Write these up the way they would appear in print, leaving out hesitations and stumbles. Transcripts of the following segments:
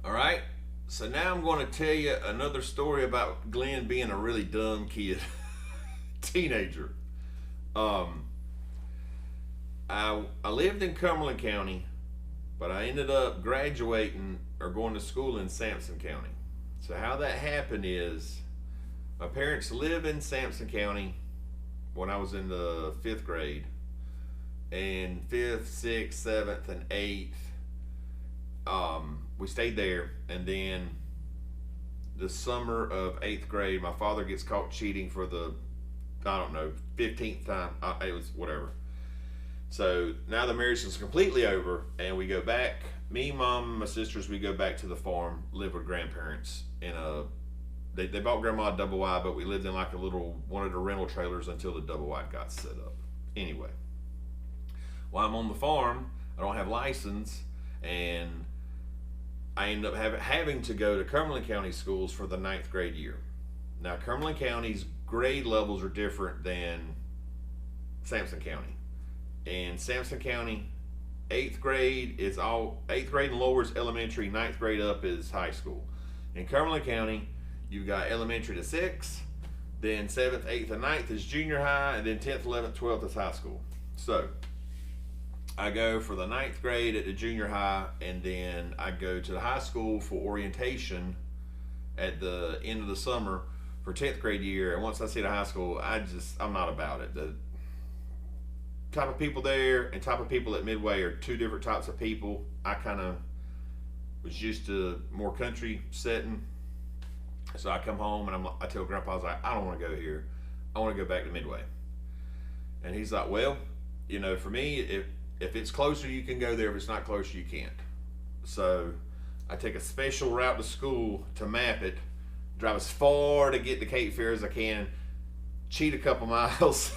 All right. So now I'm going to tell you another story about Glenn being a really dumb kid, teenager. Um, I lived in Cumberland County, but I ended up graduating or going to school in Sampson County. So how that happened is my parents live in Sampson County when I was in the fifth grade, and fifth, sixth, seventh, and eighth. We stayed there, and then the summer of eighth grade, my father gets caught cheating for the, I don't know, 15th time. It was whatever. So now the marriage is completely over, and we go back. Me, mom, and my sisters, we go back to the farm, live with grandparents in a. They bought grandma a double wide, but we lived in like a little one of the rental trailers until the double wide got set up. Anyway, while I'm on the farm, I don't have license, and I end up having to go to Cumberland County schools for the ninth grade year. Now, Cumberland County's grade levels are different than Sampson County. In Sampson County, eighth grade and lower is elementary, ninth grade up is high school. In Cumberland County, you've got elementary to sixth, then seventh, eighth, and ninth is junior high, and then 10th, 11th, 12th is high school. So I go for the ninth grade at the junior high, and then I go to the high school for orientation at the end of the summer for 10th grade year. And once I see the high school, I'm not about it. The type of people there and type of people at Midway are two different types of people. I kind of was used to more country setting. So I come home and I tell Grandpa, I was like, I don't want to go here. I want to go back to Midway. And he's like, well, for me, if it's closer, you can go there. If it's not closer, you can't. So I take a special route to school to map it, drive as far to get to Cape Fear as I can, cheat a couple miles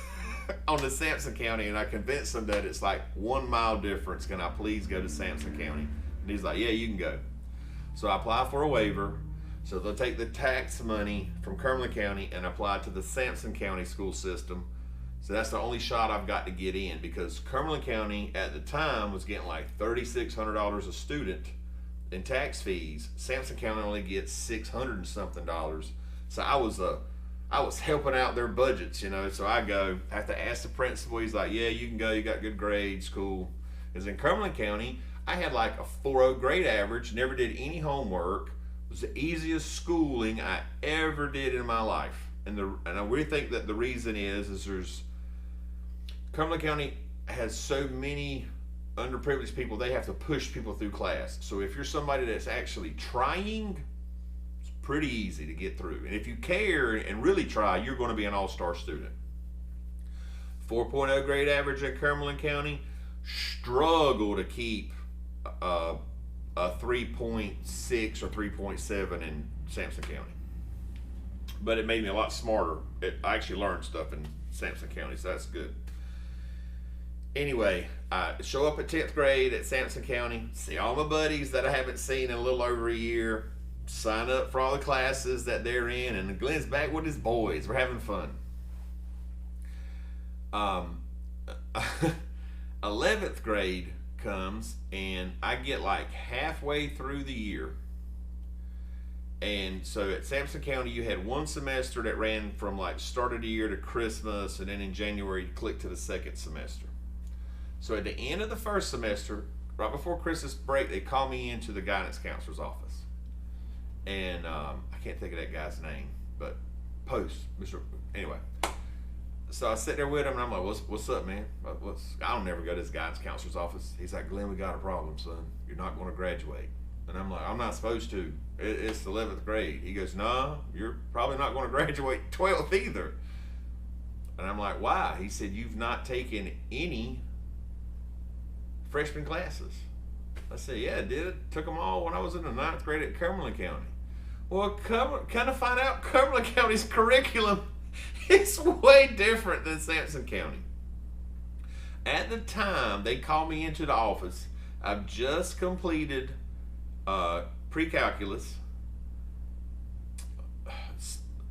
on the Sampson County, and I convince him that it's like 1 mile difference. Can I please go to Sampson County? And he's like, yeah, you can go. So I apply for a waiver. So they'll take the tax money from Cumberland County and apply it to the Sampson County school system. So that's the only shot I've got to get in, because Cumberland County at the time was getting like $3,600 a student in tax fees. Sampson County only gets $600 and something dollars. So I was helping out their budgets, So I have to ask the principal. He's like, yeah, you can go. You got good grades, cool. Because in Cumberland County, I had like a 4.0 grade average, never did any homework. It was the easiest schooling I ever did in my life. And I really think that the reason is there's Cumberland County has so many underprivileged people, they have to push people through class. So if you're somebody that's actually trying, it's pretty easy to get through. And if you care and really try, you're going to be an all-star student. 4.0 grade average at Cumberland County, struggle to keep a 3.6 or 3.7 in Sampson County. But it made me a lot smarter. I actually learned stuff in Sampson County, so that's good. Anyway, I show up at 10th grade at Sampson County, see all my buddies that I haven't seen in a little over a year, sign up for all the classes that they're in, and Glenn's back with his boys. We're having fun. 11th grade comes, and I get like halfway through the year. And so at Sampson County, you had one semester that ran from like start of the year to Christmas, and then in January, you click to the second semester. So at the end of the first semester, right before Christmas break, they call me into the guidance counselor's office. And I can't think of that guy's name, but anyway. So I sit there with him, and I'm like, what's up, man? I don't never go to this guidance counselor's office. He's like, Glenn, we got a problem, son. You're not going to graduate. And I'm like, I'm not supposed to. It's the 11th grade. He goes, no, you're probably not going to graduate 12th either. And I'm like, why? He said, you've not taken any freshman classes. I said, yeah, I did. Took them all when I was in the 9th grade at Cumberland County. Well, kind of find out Cumberland County's curriculum is way different than Sampson County. At the time they called me into the office, I've just completed pre-calculus.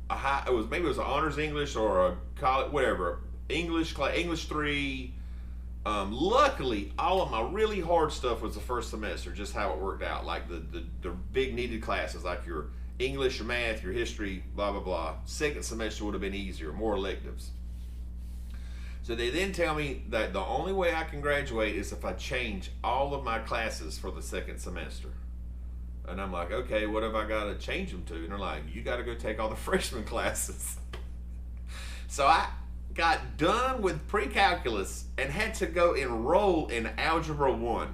Maybe it was an honors English or a college, whatever. English 3, Luckily, all of my really hard stuff was the first semester, just how it worked out. Like the big needed classes, like your English, your math, your history, blah, blah, blah. Second semester would have been easier, more electives. So they then tell me that the only way I can graduate is if I change all of my classes for the second semester. And I'm like, okay, what have I got to change them to? And they're like, you got to go take all the freshman classes. So I got done with pre-calculus and had to go enroll in Algebra 1.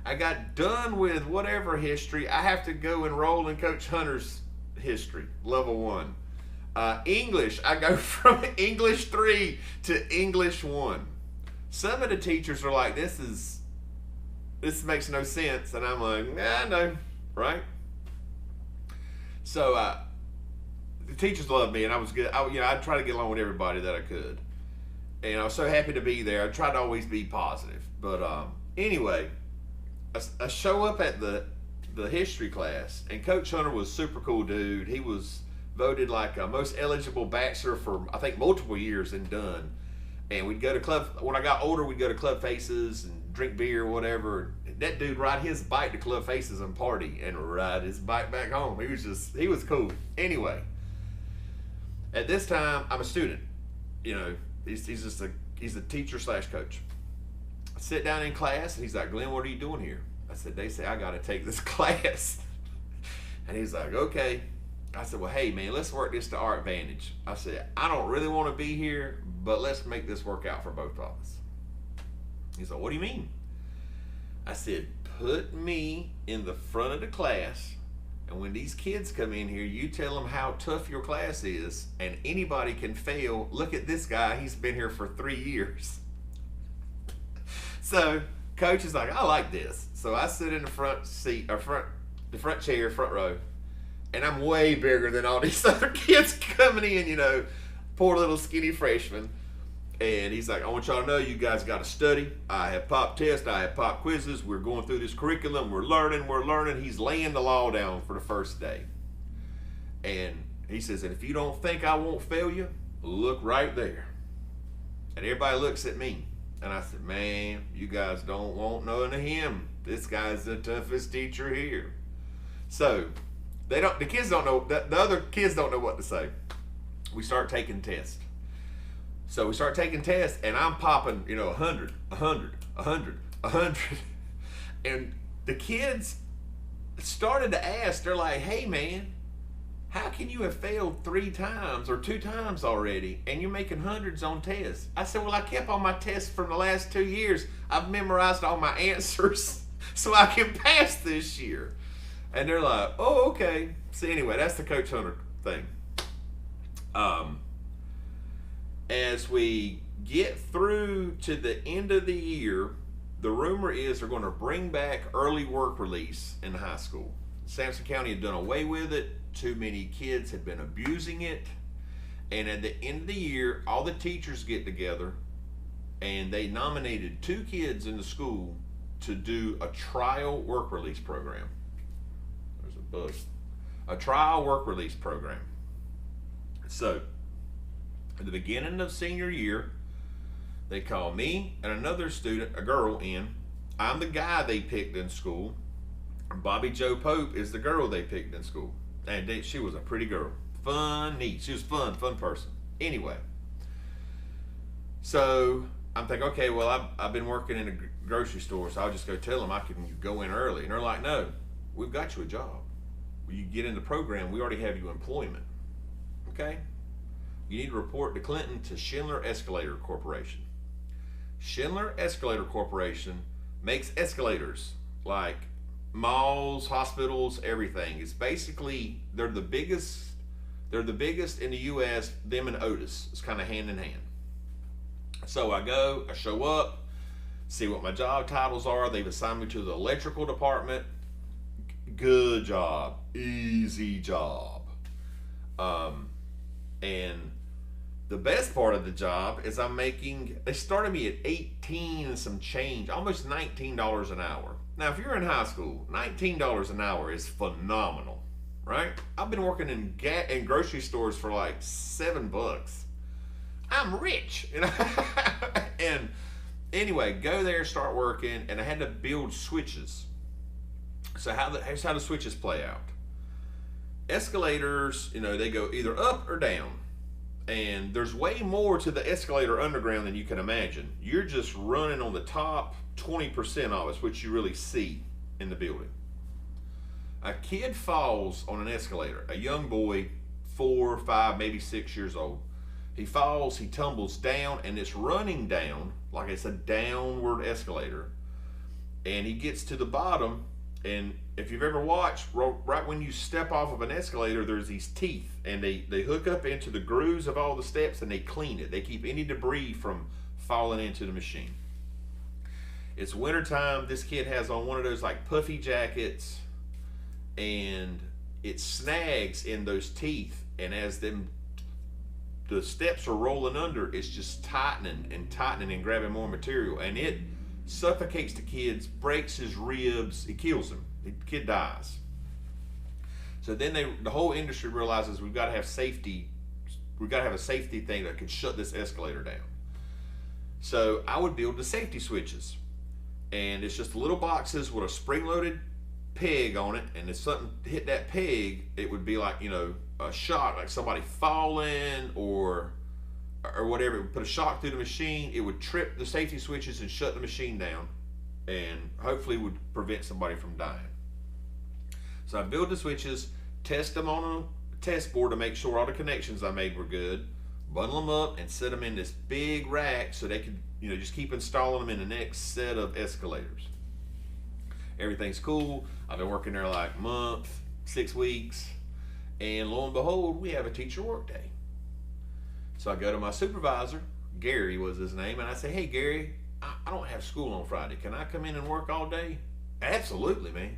I got done with whatever history. I have to go enroll in Coach Hunter's history, level 1. English, I go from English 3 to English 1. Some of the teachers are like, this makes no sense. And I'm like, nah, no, right? So the teachers loved me, and I was good. I'd try to get along with everybody that I could. And I was so happy to be there. I tried to always be positive. But anyway, I show up at the history class, and Coach Hunter was a super cool dude. He was voted like a most eligible bachelor for, I think, multiple years in Dunn. And we'd go to club, when I got older, we'd go to Club Faces and drink beer or whatever. That dude ride his bike to Club Faces and party and ride his bike back home. He was cool. Anyway, at this time, I'm a student. He's a teacher / coach. I sit down in class, and he's like, Glenn, what are you doing here? I said, they say I got to take this class. And he's like, okay. I said, well, hey, man, let's work this to our advantage. I said, I don't really want to be here, but let's make this work out for both of us. He's like, what do you mean? I said, put me in the front of the class, and when these kids come in here, you tell them how tough your class is, and anybody can fail. Look at this guy. He's been here for 3 years. So coach is like, I like this. So I sit in the front seat, or the front chair, front row, and I'm way bigger than all these other kids coming in, poor little skinny freshman. And he's like, I want y'all to know you guys got to study. I have pop tests. I have pop quizzes. We're going through this curriculum. We're learning. He's laying the law down for the first day. And he says, and if you don't think I won't fail you, look right there. And everybody looks at me. And I said, man, you guys don't want none of him. This guy's the toughest teacher here. So the kids don't know, the other kids don't know what to say. We start taking tests. So we start taking tests, and I'm popping, 100, 100, 100, 100. And the kids started to ask, they're like, hey, man, how can you have failed 3 times or 2 times already, and you're making hundreds on tests? I said, well, I kept all my tests from the last 2 years. I've memorized all my answers so I can pass this year. And they're like, oh, okay. So anyway, that's the Coach Hunter thing. As we get through to the end of the year, the rumor is they're going to bring back early work release in high school. Sampson County had done away with it. Too many kids had been abusing it. And at the end of the year, all the teachers get together, and they nominated 2 kids in the school to do a trial work release program. There's a bug. A trial work release program. So at the beginning of senior year, they call me and another student, a girl, in. I'm the guy they picked in school. Bobby Joe Pope is the girl they picked in school. And she was a pretty girl. Fun, neat. She was fun person. Anyway, so I'm thinking, okay, well, I've been working in a grocery store, so I'll just go tell them I can go in early. And they're like, no, we've got you a job. When you get in the program, we already have you employment. Okay? You need to report to Clinton to Schindler Escalator Corporation. Schindler Escalator Corporation makes escalators like malls, hospitals, everything. It's basically, they're the biggest in the US, them and Otis. It's kind of hand in hand. So I show up, see what my job titles are. They've assigned me to the electrical department. Good job, easy job. And the best part of the job is they started me at 18 and some change, almost $19 an hour. Now, if you're in high school, $19 an hour is phenomenal, right? I've been working in grocery stores for like $7. I'm rich, And Anyway, go there, start working, and I had to build switches. So here's how the switches play out. Escalators, they go either up or down. And there's way more to the escalator underground than you can imagine. You're just running on the top 20% of it, which you really see in the building. A kid falls on an escalator, a young boy, 4, 5, maybe 6 years old. He falls, he tumbles down, and it's running down, like it's a downward escalator. And he gets to the bottom, and if you've ever watched, right when you step off of an escalator, there's these teeth, and they hook up into the grooves of all the steps, and they clean it. They keep any debris from falling into the machine. It's wintertime. This kid has on one of those like puffy jackets, and it snags in those teeth, and as the steps are rolling under, it's just tightening and grabbing more material, and it suffocates the kid, breaks his ribs, it kills him. The kid dies. So then the whole industry realizes we've got to have safety. We've got to have a safety thing that can shut this escalator down. So I would build the safety switches, and it's just little boxes with a spring-loaded peg on it, and if something hit that peg, it would be like a shock, like somebody falling or whatever. It would put a shock through the machine. It would trip the safety switches and shut the machine down, and hopefully would prevent somebody from dying. So I build the switches, test them on a test board to make sure all the connections I made were good, bundle them up, and set them in this big rack so they could just keep installing them in the next set of escalators. Everything's cool. I've been working there like a month, 6 weeks, and lo and behold, we have a teacher work day. So I go to my supervisor, Gary was his name, and I say, "Hey Gary, I don't have school on Friday. Can I come in and work all day?" "Absolutely, man.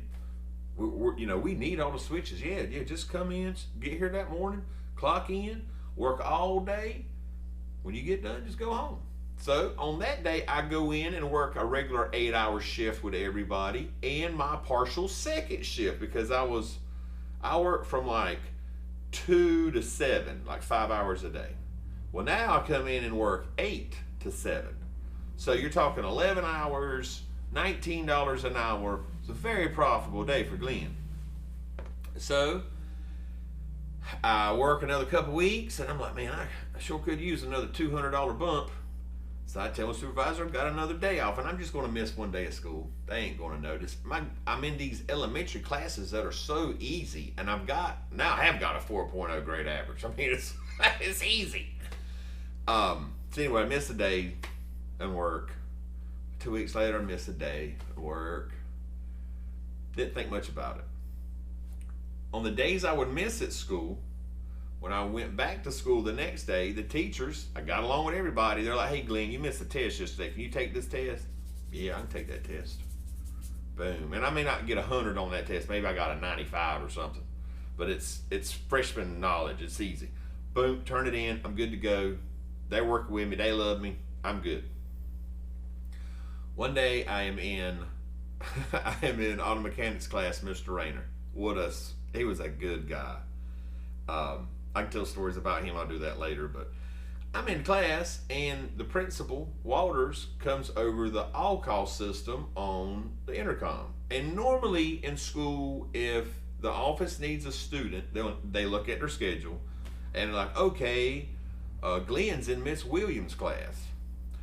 We need all the switches." Yeah, just come in, get here that morning, clock in, work all day. When you get done, just go home. So on that day, I go in and work a regular 8-hour shift with everybody and my partial second shift, because I work from like 2 to 7, like 5 hours a day. Well, now I come in and work 8 to 7. So you're talking 11 hours, $19 an hour. It's a very profitable day for Glenn. So I work another couple weeks, and I'm like, man, I sure could use another $200 bump. So I tell my supervisor I've got another day off, and I'm just going to miss one day of school. They ain't going to notice. I'm in these elementary classes that are so easy, and I have got a 4.0 grade average. I mean, it's easy. So anyway, I missed a day and work. 2 weeks later, I missed a day at work. Didn't think much about it. On the days I would miss at school, when I went back to school the next day, the teachers, I got along with everybody. They're like, "Hey Glenn, you missed the test yesterday. Can you take this test?" "Yeah, I can take that test." Boom. And I may not get 100 on that test. Maybe I got a 95 or something. But it's freshman knowledge. It's easy. Boom, turn it in. I'm good to go. They're working with me. They love me. I'm good. One day I am in auto mechanics class, Mr. Rayner. He was a good guy. I can tell stories about him. I'll do that later. But I'm in class, and the principal, Walters, comes over the all-call system on the intercom. And normally in school, if the office needs a student, they look at their schedule, and they're like, "Okay, Glenn's in Miss Williams' class."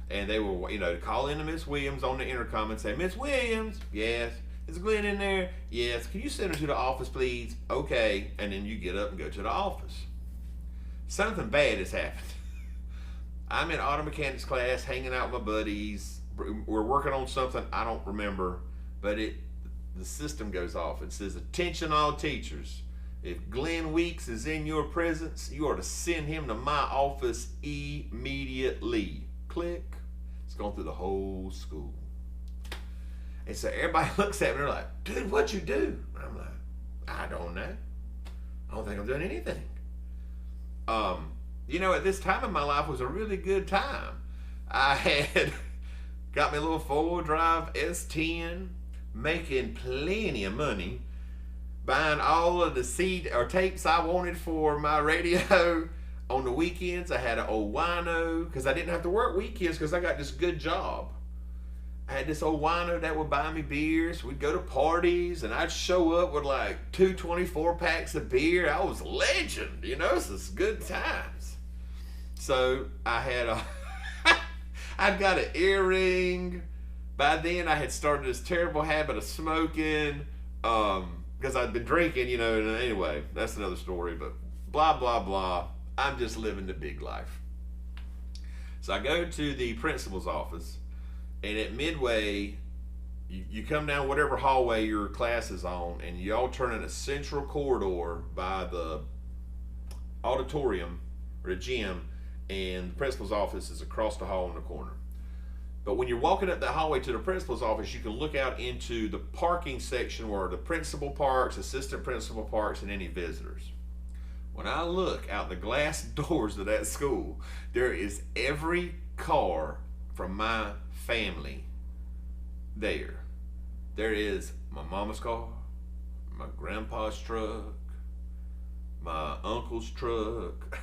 And they will, call in to Miss Williams on the intercom and say, "Miss Williams, yes. Is Glenn in there? Yes. Can you send her to the office, please?" "Okay." And then you get up and go to the office. Something bad has happened. I'm in auto mechanics class, hanging out with my buddies. We're working on something I don't remember, but the system goes off. It says, "Attention all teachers. If Glenn Weeks is in your presence, you are to send him to my office immediately." Click. It's going through the whole school. And so everybody looks at me, they're like, "Dude, what'd you do?" And I'm like, "I don't know. I don't think I'm doing anything." At this time in my life was a really good time. I had got me a little 4-wheel drive S10, making plenty of money, buying all of the tapes I wanted for my radio. On the weekends, I had an old wino, because I didn't have to work weekends because I got this good job. I had this old wino that would buy me beers. We'd go to parties, and I'd show up with like 2 24-packs of beer. I was a legend, you know. This is good times. So I had I'd got an earring. By then, I had started this terrible habit of smoking because I'd been drinking, you know. And anyway, that's another story. But blah blah blah. I'm just living the big life. So I go to the principal's office. And at midway, you come down whatever hallway your class is on, and you all turn in a central corridor by the auditorium or the gym, and the principal's office is across the hall in the corner. But when you're walking up that hallway to the principal's office, you can look out into the parking section where the principal parks, assistant principal parks, and any visitors. When I look out the glass doors of that school, there is every car from my family there. There is my mama's car, my grandpa's truck, my uncle's truck,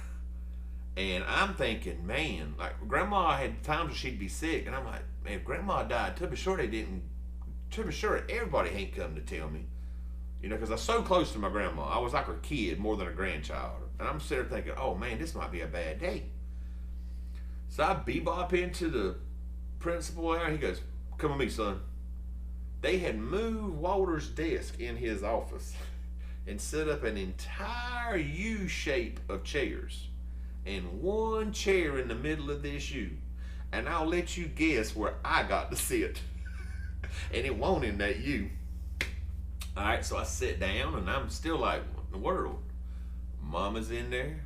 and I'm thinking, man, like grandma had times where she'd be sick, and I'm like, man, if grandma died, to be sure everybody ain't come to tell me, you know, because I was so close to my grandma. I was like her kid more than a grandchild, and I'm sitting there thinking, oh man, this might be a bad day. So I bebop into the principal there, and he goes, come with me, son. They had moved Walter's desk in his office and set up an entire U shape of chairs and one chair in the middle of this U. And I'll let you guess where I got to sit. And it won't in that U. All right, so I sit down, and I'm still like, what in the world? Mama's in there.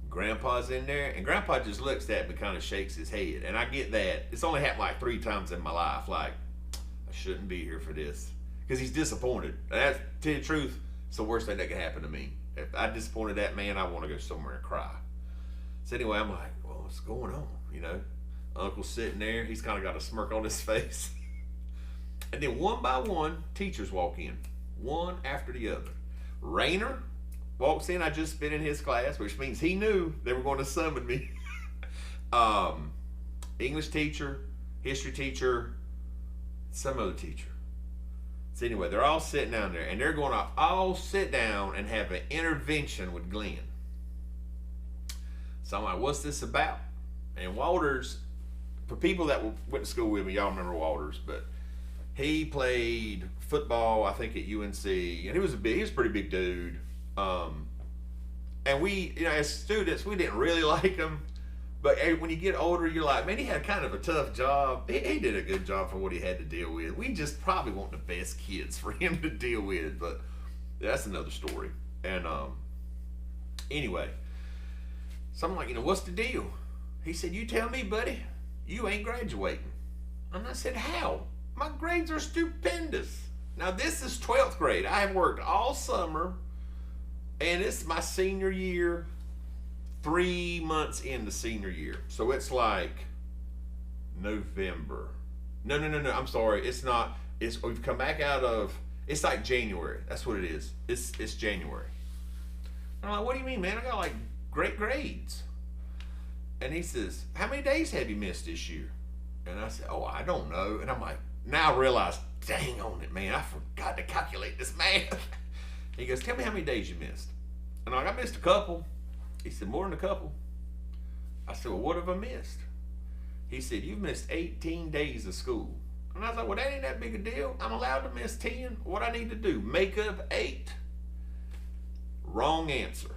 Grandpa's in there, and Grandpa just looks at me, kind of shakes his head, and I get that. It's only happened like 3 times in my life. Like, I shouldn't be here for this, because he's disappointed. That's, to tell you the truth, it's the worst thing that could happen to me. If I disappointed that man, I want to go somewhere and cry. So anyway, I'm like, well, what's going on? You know, Uncle's sitting there. He's kind of got a smirk on his face. And then one by one, teachers walk in, one after the other. Rayner walks in. I just been in his class, which means he knew they were going to summon me. English teacher, history teacher, some other teacher. So anyway, they're all sitting down there, and they're going to all sit down and have an intervention with Glenn. So I'm like, what's this about? And Walters, for people that went to school with me, y'all remember Walters, but he played football, I think, at UNC, and he was a pretty big dude. And we, you know, as students, we didn't really like him. But when you get older, you're like, man, he had kind of a tough job. He did a good job for what he had to deal with. We just probably want the best kids for him to deal with. But that's another story. And anyway, so I'm like, you know, what's the deal? He said, you tell me, buddy, you ain't graduating. And I said, how? My grades are stupendous. Now, this is 12th grade. I have worked all summer. And it's my senior year, 3 months into senior year. So it's like November. No, I'm sorry. It's not. We've come back out of, it's like January. That's what it is. It's January. And I'm like, what do you mean, man? I got like great grades. And he says, how many days have you missed this year? And I said, oh, I don't know. And I'm like, now I realize, dang on it, man. I forgot to calculate this math. He goes, tell me how many days you missed. And I'm like, I missed a couple. He said, more than a couple? I said, well, what have I missed? He said, you've missed 18 days of school. And I was like, well, that ain't that big a deal. I'm allowed to miss 10. What I need to do, make up 8? Wrong answer.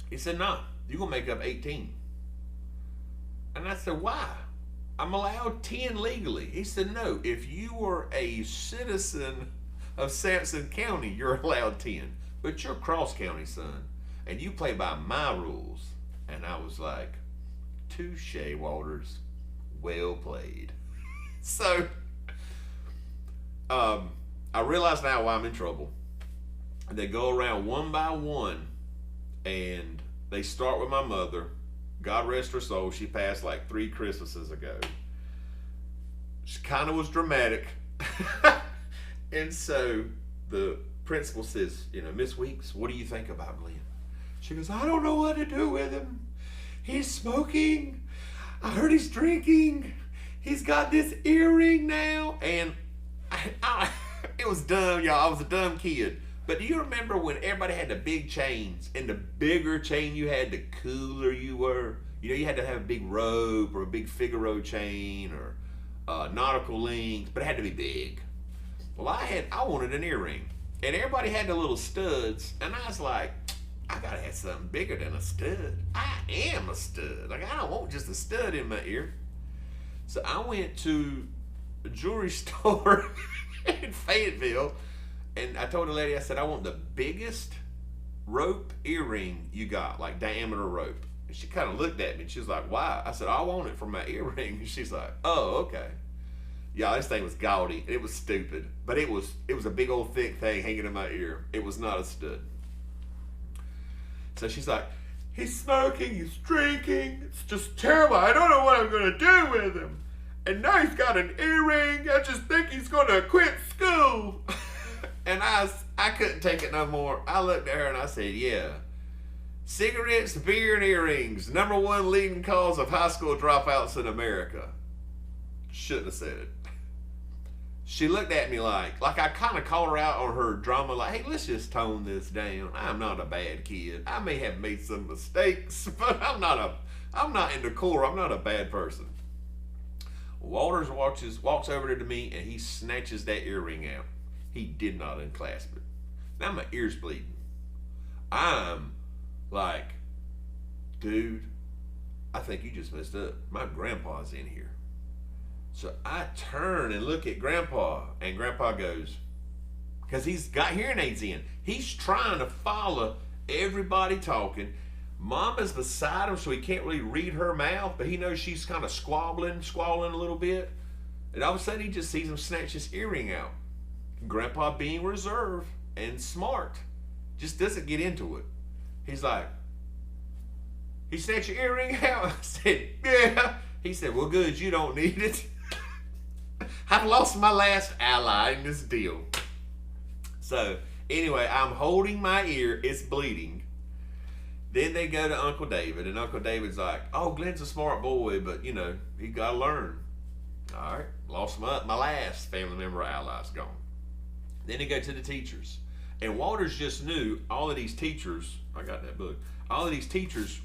He said, no, you're going to make up 18. And I said, why? I'm allowed 10 legally. He said, no, if you were a citizen of Sampson County, you're allowed 10. But you're Cross County, son, and you play by my rules. And I was like, touche, Walters. Well played. So, I realize now why I'm in trouble. They go around one by one, and they start with my mother. God rest her soul, she passed like 3 Christmases ago. She kind of was dramatic. And so the principal says, you know, Miss Weeks, what do you think about Glenn? She goes, I don't know what to do with him. He's smoking. I heard he's drinking. he's got this earring now. And it was dumb, y'all. I was a dumb kid. But do you remember when everybody had the big chains, and the bigger chain you had, the cooler you were? You know, you had to have a big rope or a big Figaro chain or nautical links, but it had to be big. Well, I wanted an earring, and everybody had the little studs, and I was like, I gotta have something bigger than a stud. I am a stud. Like, I don't want just a stud in my ear. So I went to a jewelry store in Fayetteville, and I told the lady, I said, I want the biggest rope earring you got, like diameter rope. And she kind of looked at me and she was like, why? I said, I want it for my earring. And she's like, oh, okay. Yeah, this thing was gaudy. It was stupid. But it was a big old thick thing hanging in my ear. It was not a stud. So she's like, he's smoking, he's drinking. It's just terrible. I don't know what I'm going to do with him. And now he's got an earring. I just think he's going to quit school. And I couldn't take it no more. I looked at her and I said, yeah. Cigarettes, beer, and earrings. #1 leading cause of high school dropouts in America. Shouldn't have said it. She looked at me like I kind of called her out on her drama, like, hey, let's just tone this down. I'm not a bad kid. I may have made some mistakes, but I'm not in the core. I'm not a bad person. Walters walks over to me, and he snatches that earring out. He did not unclasp it. Now my ear's bleeding. I'm like, dude, I think you just messed up. My grandpa's in here. So I turn and look at Grandpa, and Grandpa goes, because he's got hearing aids in. He's trying to follow everybody talking. Mama's beside him, so he can't really read her mouth, but he knows she's kind of squalling a little bit. And all of a sudden, he just sees him snatch his earring out. Grandpa, being reserved and smart, just doesn't get into it. He's like, he snatched your earring out? I said, yeah. He said, well, good, you don't need it. I've lost my last ally in this deal. So, anyway, I'm holding my ear. It's bleeding. Then they go to Uncle David, and Uncle David's like, oh, Glenn's a smart boy, but, you know, he got to learn. All right, lost my last family member ally's gone. Then they go to the teachers. And Walters just knew all of these teachers, I got that book, all of these teachers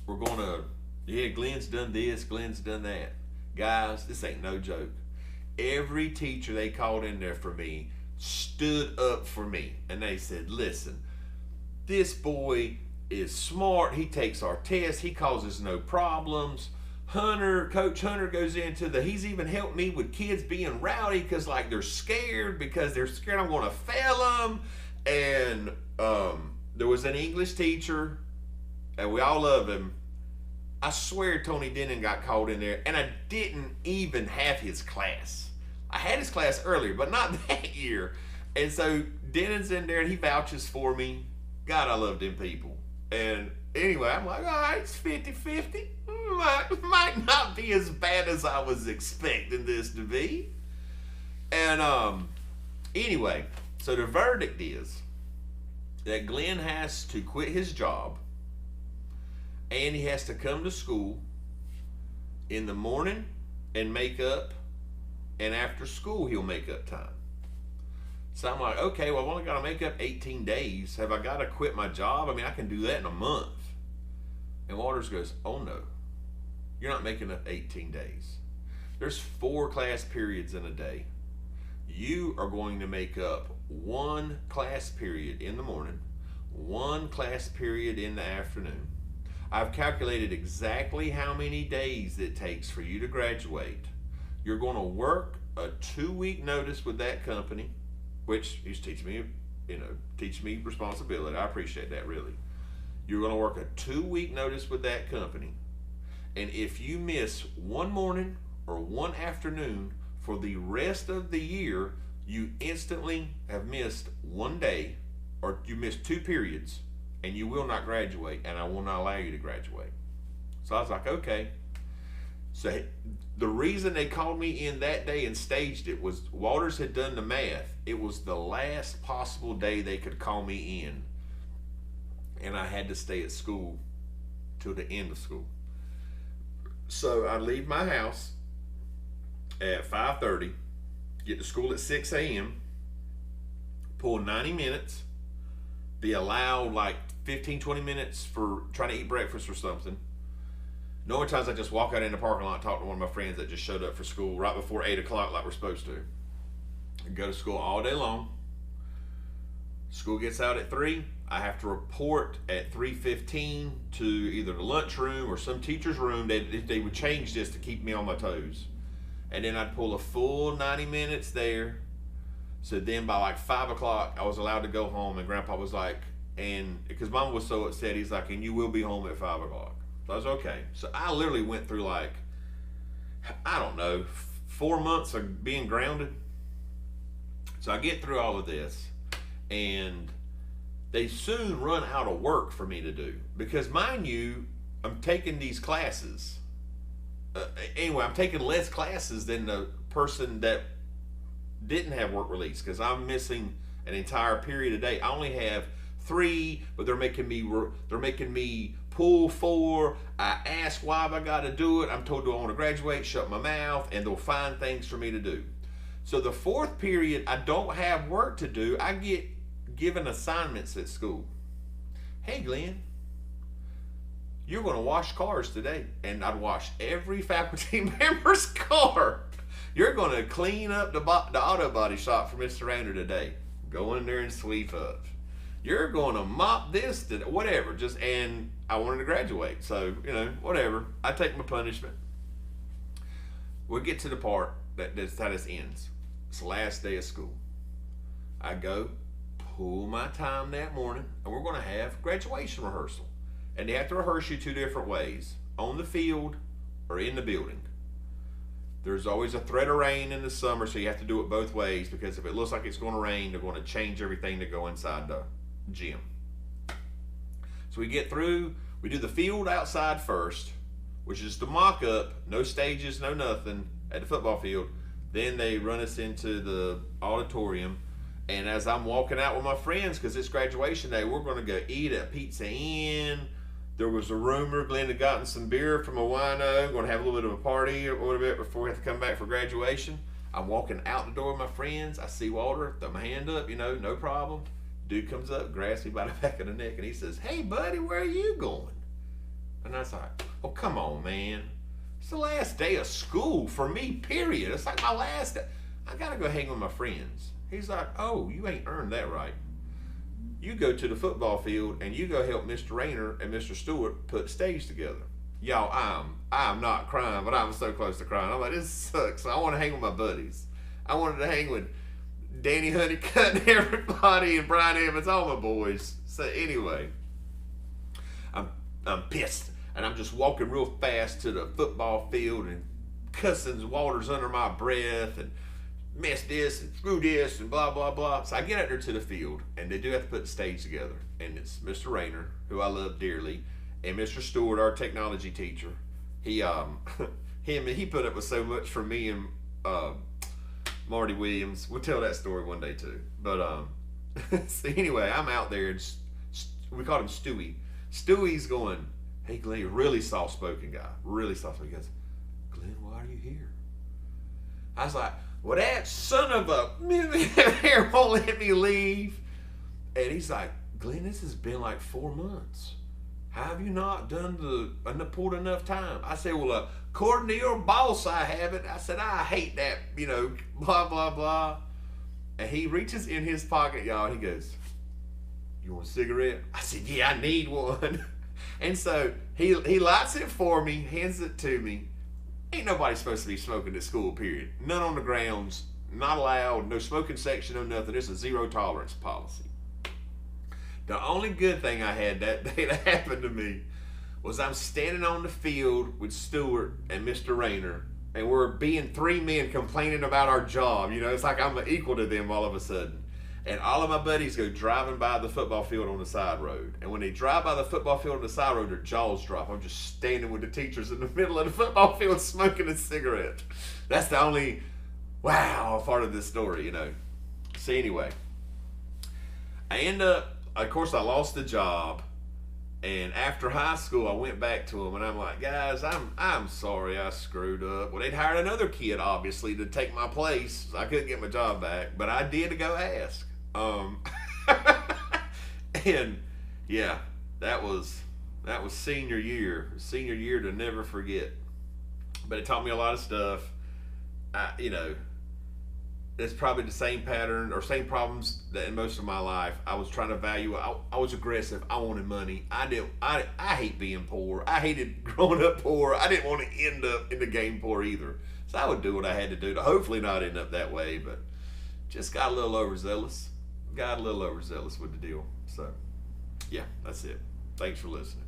were going to, yeah, Glenn's done this, Glenn's done that. Guys, this ain't no joke. Every teacher they called in there for me stood up for me. And they said, listen, this boy is smart. He takes our tests. He causes no problems. Coach Hunter goes into he's even helped me with kids being rowdy because like they're scared I'm going to fail them. And there was an English teacher, and we all love him. I swear Tony Denon got called in there, and I didn't even have his class. I had his class earlier, but not that year. And so Denon's in there, and he vouches for me. God, I love them people. And anyway, I'm like, all right, it's 50-50. Might not be as bad as I was expecting this to be. And anyway, so the verdict is that Glenn has to quit his job, and he has to come to school in the morning and make up, and after school he'll make up time. So I'm like, okay, well, I've only got to make up 18 days. Have I got to quit my job? I mean, I can do that in a month. And Waters goes, oh no, you're not making up 18 days. There's 4 class periods in a day. You are going to make up 1 class period in the morning, 1 class period in the afternoon. I've calculated exactly how many days it takes for you to graduate. You're going to work a 2-week notice with that company, which he's teaching me responsibility. I appreciate that, really. You're going to work a 2-week notice with that company. And if you miss 1 morning or 1 afternoon for the rest of the year, you instantly have missed 1 day, or you missed 2 periods, and you will not graduate, and I will not allow you to graduate. So I was like, okay. So the reason they called me in that day and staged it was Walters had done the math. It was the last possible day they could call me in, and I had to stay at school till the end of school. So I leave my house at 5:30, get to school at 6 a.m., pull 90 minutes, be allowed like 15, 20 minutes for trying to eat breakfast or something. No more times I just walk out in the parking lot and talk to one of my friends that just showed up for school right before 8 o'clock like we're supposed to. And go to school all day long. School gets out at 3. I have to report at 3:15 to either the lunchroom or some teacher's room. They would change this to keep me on my toes. And then I'd pull a full 90 minutes there. So then by like 5 o'clock, I was allowed to go home, and Grandpa was like, and because Mom was so upset, he's like, and you will be home at 5 o'clock. So I was okay. So I literally went through like, I don't know, 4 months of being grounded. So I get through all of this, and they soon run out of work for me to do. Because mind you, I'm taking these classes. Anyway, I'm taking less classes than the person that didn't have work release, because I'm missing an entire period a day. I only have 3, but they're making me pull 4. I ask why have I got to do it. I'm told, do I want to graduate? Shut my mouth, and they'll find things for me to do. So the 4th period, I don't have work to do. I get given assignments at school. Hey, Glenn, you're going to wash cars today. And I'd wash every faculty member's car. You're going to clean up the auto body shop for Mr. Rayner today. Go in there and sweep up. You're going to mop this, whatever. And I wanted to graduate. So, whatever. I take my punishment. We'll get to the part that's how this ends. It's the last day of school. I go, pull my time that morning, and we're going to have graduation rehearsal. And they have to rehearse you 2 different ways, on the field or in the building. There's always a threat of rain in the summer, so you have to do it both ways, because if it looks like it's going to rain, they're going to change everything to go inside the gym. So we get through, we do the field outside first, which is the mock-up, no stages, no nothing, at the football field. Then they run us into the auditorium, and as I'm walking out with my friends, because it's graduation day, we're going to go eat at Pizza Inn. There was a rumor Glenn had gotten some beer from a wino, going to have a little bit of a party a little bit before we have to come back for graduation. I'm walking out the door with my friends. I see Walter, throw my hand up, no problem. Dude comes up, grabs me by the back of the neck, and he says, hey, buddy, where are you going? And I was like, oh, come on, man. It's the last day of school for me, period. It's like my last day. I got to go hang with my friends. He's like, oh, you ain't earned that right. You go to the football field and you go help Mr. Rayner and Mr. Stewart put stage together. Y'all, I'm not crying, but I'm so close to crying. I'm like, this sucks. I want to hang with my buddies. I wanted to hang with Danny Honeycutt and everybody and Brian Evans, all my boys. So anyway, I'm pissed. And I'm just walking real fast to the football field and cussing Walters under my breath and mess this and screw this and blah, blah, blah. So I get out there to the field, and they do have to put the stage together. And it's Mr. Rayner, who I love dearly, and Mr. Stewart, our technology teacher. He put up with so much from me and Marty Williams. We'll tell that story one day too. But so anyway, I'm out there, and we called him Stewie. Stewie's going, hey, Glenn, really soft-spoken guy, really soft-spoken. He goes, Glenn, why are you here? I was like, well, that son of a hair won't let me leave. And he's like, Glenn, this has been like 4 months. How have you not pulled enough time? I said, well, according to your boss, I haven't. I said, I hate that, blah, blah, blah. And he reaches in his pocket, y'all, and he goes, you want a cigarette? I said, yeah, I need one. And so he lights it for me, hands it to me. Ain't nobody supposed to be smoking at school, period. None on the grounds, not allowed, no smoking section, no nothing. It's a zero tolerance policy. The only good thing I had that day that happened to me was I'm standing on the field with Stewart and Mr. Rayner, and we're being 3 men complaining about our job. It's like I'm equal to them all of a sudden. And all of my buddies go driving by the football field on the side road. And when they drive by the football field on the side road, their jaws drop. I'm just standing with the teachers in the middle of the football field smoking a cigarette. That's the only wow part of this story, So anyway, I end up, of course, I lost the job. And after high school, I went back to them and I'm like, guys, I'm sorry I screwed up. Well, they'd hired another kid, obviously, to take my place. So I couldn't get my job back, but I did go ask. And yeah, that was senior year to never forget. But it taught me a lot of stuff. It's probably the same pattern or same problems that in most of my life. I was trying to value. I was aggressive. I wanted money. I hate being poor. I hated growing up poor. I didn't want to end up in the game poor either. So I would do what I had to do to hopefully not end up that way. But just got a little overzealous. Got a little overzealous with the deal. So yeah, that's it. Thanks for listening.